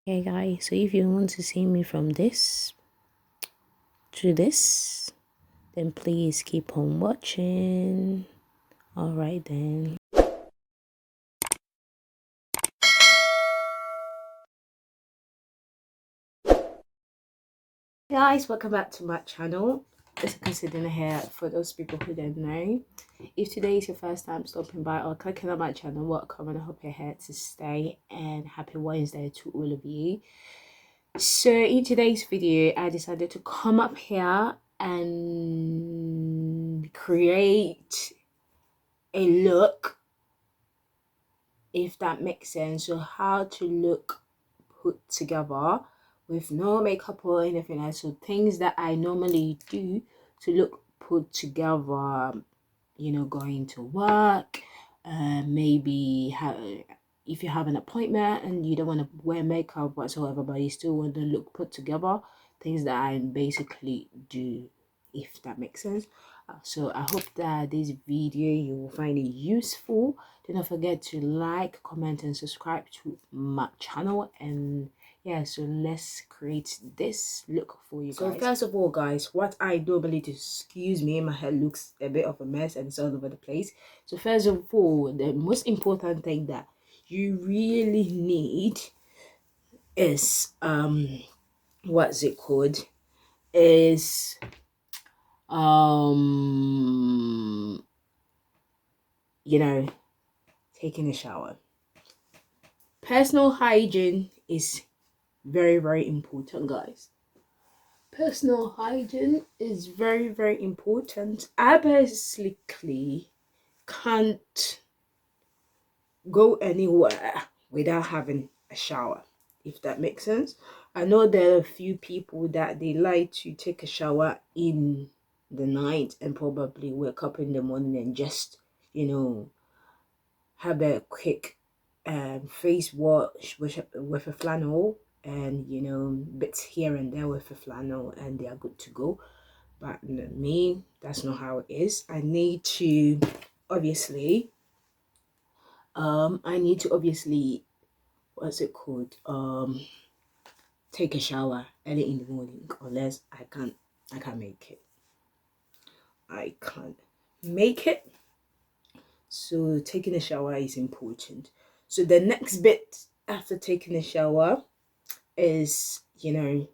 Okay guys, so if you want to see me from this to this, then please keep on watching. All right then. Guys, welcome back to my channel. It's Akosuadina here. For those people who don't know, if today is your first time stopping by or clicking on my channel, welcome, and I hope you're here to stay, and happy Wednesday to all of you. So in today's video, I decided to come up here and create a look, if that makes sense. So how to look put together with no makeup or anything else. So things that I normally do to look put together, you know, going to work, maybe if you have an appointment and you don't want to wear makeup whatsoever, but you still want to look put together, things that I basically do, if that makes sense. So I hope that this video you will find it useful. Do not forget to like, comment, and subscribe to my channel. And yeah, so let's create this look for you guys. So first of all, guys, what I normally do, excuse me, my hair looks a bit of a mess and it's all over the place. So first of all, the most important thing that you really need is what's it called, is you know, taking a shower. Personal hygiene is very important, guys. Personal hygiene is very important. I basically can't go anywhere without having a shower, if that makes sense. I know there are a few people that they like to take a shower in the night and probably wake up in the morning and just, you know, have a quick face wash with a flannel, and you know, bits here and there with a flannel, and they are good to go. But me, that's not how it is. I need to obviously what's it called, take a shower early in the morning, unless I can't make it. I can't make it. So taking a shower is important. So the next bit after taking a shower is, you know,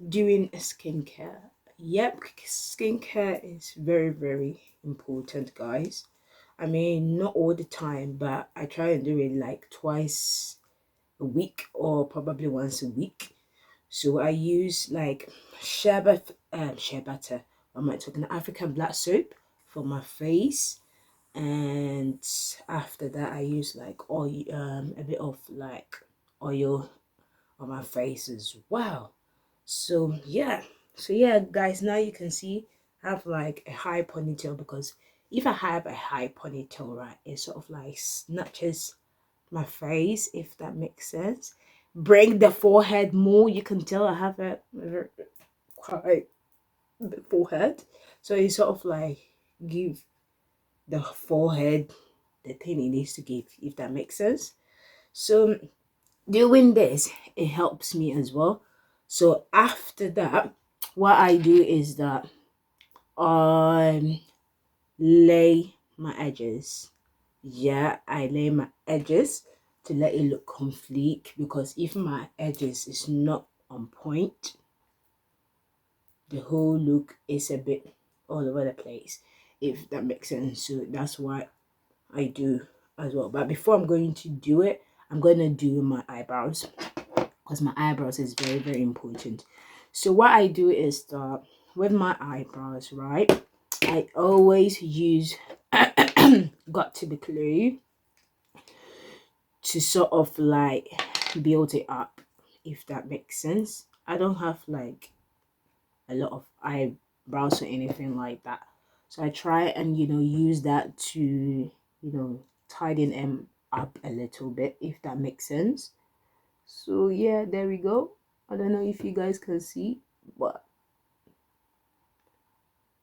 doing a skincare. Yep, skincare is very important, guys. I mean, not all the time, but I try and do it like twice a week or probably once a week. So I use like shea butter. Am I talking African black soap for my face? And after that, I use like oil, a bit of like oil on my face as well. So yeah, guys, now you can see I have like a high ponytail, because if I have a high ponytail, right, it sort of like snatches my face, if that makes sense. Bring the forehead more. You can tell I have a quite big forehead, so it sort of like give the forehead the thing it needs to give, if that makes sense. So doing this, it helps me as well. So after that, what I do is that I lay my edges. Yeah, I lay my edges to let it look complete, because if my edges is not on point, the whole look is a bit all over the place, if that makes sense. So that's what I do as well. But before I'm going to do it, I'm going to do my eyebrows, because my eyebrows is very important. So what I do is that with my eyebrows, right, I always use got to be glue to sort of like build it up, if that makes sense. I don't have like a lot of eyebrows or anything like that, so I try and, you know, use that to, you know, tighten them up a little bit, if that makes sense. So yeah, there we go. I don't know if you guys can see, but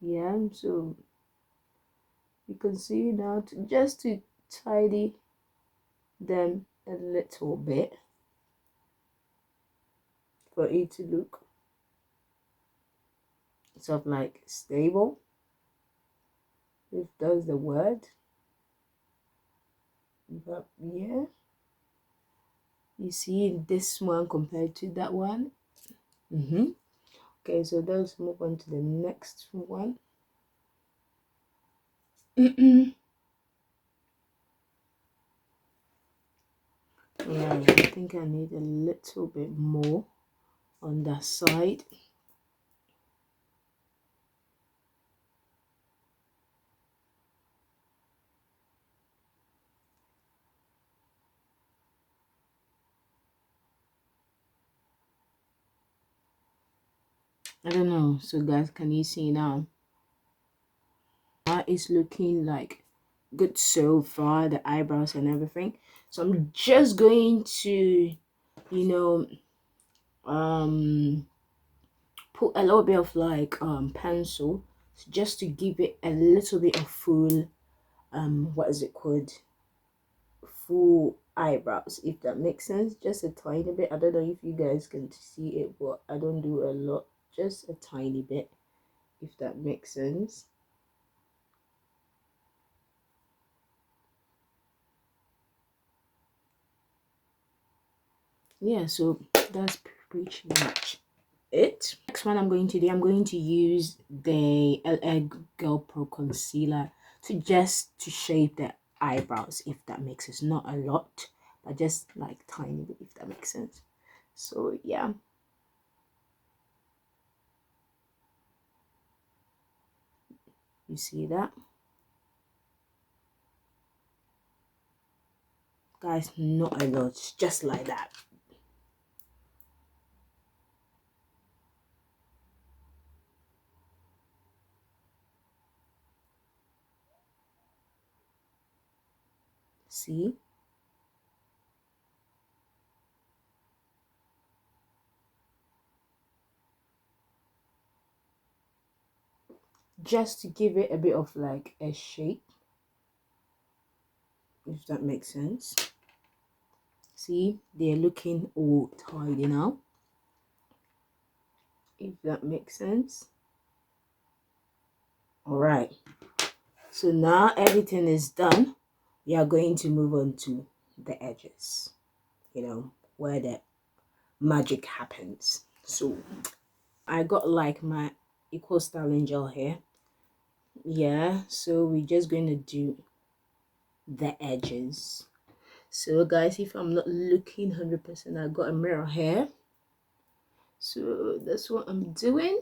yeah, so you can see now, just to tidy them a little bit. for it to look sort of like stable, if that's the word. But yeah, you see this one compared to that one. Okay, so let's move on to the next one. Yeah, I think I need a little bit more on that side. I don't know. So guys, can you see now? That is looking like good so far, the eyebrows and everything. So I'm just going to, you know, put a little bit of like pencil just to give it a little bit of full what is it called, full eyebrows, if that makes sense. Just a tiny bit. I don't know if you guys can see it, but I don't do a lot, just a tiny bit, if that makes sense. Yeah, so that's pretty much it. Next one I'm going to do, I'm going to use the LA Girl Pro concealer to shape the eyebrows, if that makes sense. Not a lot, but just like tiny bit, if that makes sense. So yeah, you see that, guys? Not a lot, just like that. See, just to give it a bit of like a shape, if that makes sense. See, they're looking all tidy now, if that makes sense. All right, so now everything is done. We are going to move on to the edges, you know, where the magic happens. So I got like my equal styling gel here. Yeah, so we're just going to do the edges. So guys, if I'm not looking 100%, I got a mirror here, so that's what I'm doing.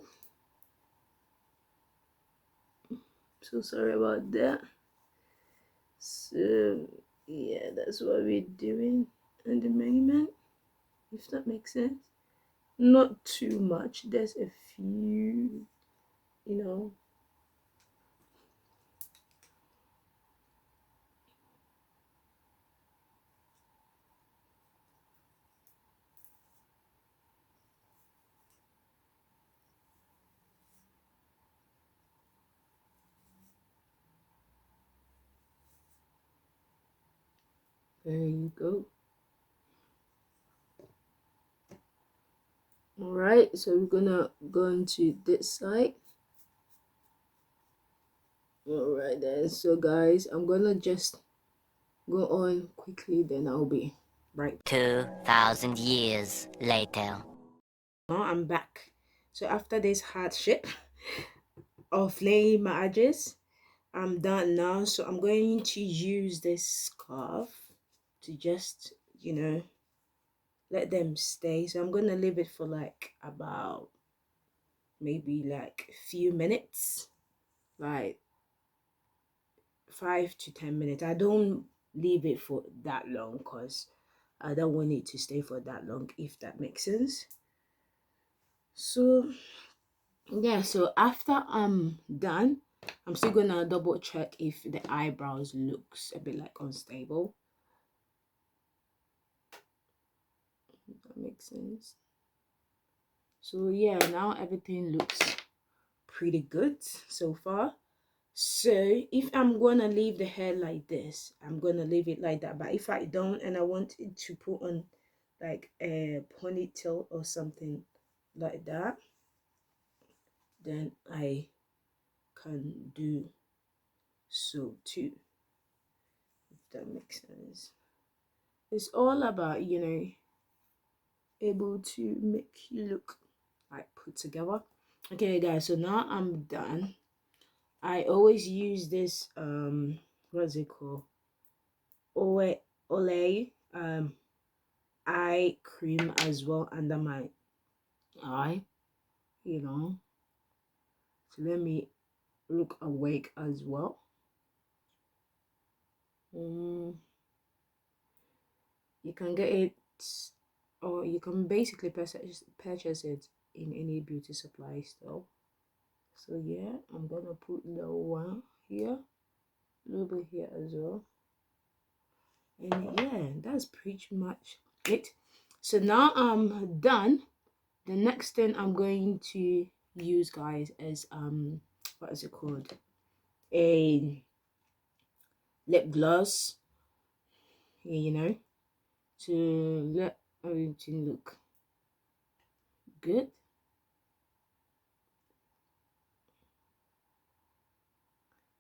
So sorry about that. So yeah, that's what we're doing at the moment, if that makes sense. Not too much, there's a few, you know. There you go. All right, so we're gonna go into this side. All right then, so guys, I'm gonna just go on quickly, then I'll be right. 2,000 years later. Now I'm back. So after this hardship of laying my edges, I'm done now. So I'm going to use this scarf to just, you know, let them stay. So I'm gonna leave it for like about maybe like a few minutes, like 5 to 10 minutes. I don't leave it for that long because I don't want it to stay for that long, if that makes sense. So yeah, so after I'm done, I'm still gonna double check if the eyebrows looks a bit like unstable. If that makes sense. So yeah, now everything looks pretty good so far. So if I'm gonna leave the hair like this, I'm gonna leave it like that. But if I don't and I want it to put on like a ponytail or something like that, then I can do so too, if that makes sense. It's all about, able to make you look like put together. Okay guys, so now I'm done. I always use this what's it called, Olay eye cream as well under my eye, to let me look awake as well. You can get it, or you can basically purchase it in any beauty supply store. So yeah, I'm gonna put the one here, a little bit here as well, and yeah, that's pretty much it. So now I'm done. The next thing I'm going to use, guys, is what is it called, a lip gloss, to let everything look good.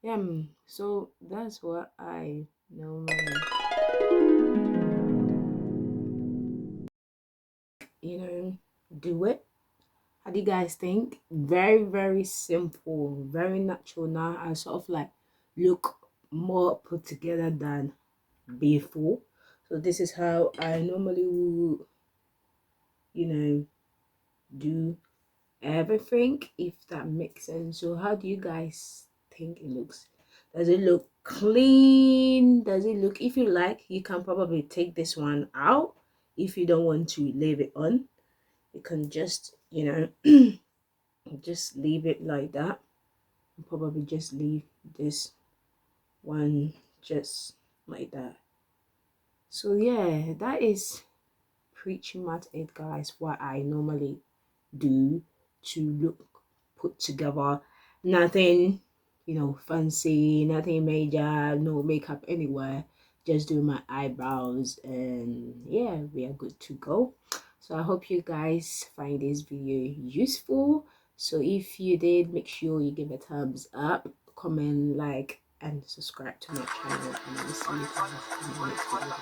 Yeah, so that's what I normally, do it. How do you guys think? Very, very simple, very natural. Now I sort of like look more put together than before. So this is how I normally would, do everything, if that makes sense. So how do you guys think it looks? Does it look clean? Does it look, if you like, you can probably take this one out. If you don't want to leave it on, you can just, just leave it like that. Probably just leave this one just like that. So yeah, that is pretty much it, guys, what I normally do to look put together. Nothing, fancy, nothing major, no makeup anywhere, just do my eyebrows, and yeah, we are good to go. So I hope you guys find this video useful. So if you did, make sure you give a thumbs up, comment, like, and subscribe to my channel, and I'll see you guys in the next video.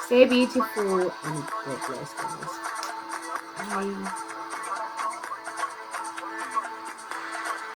Stay beautiful and God bless, guys. Bye.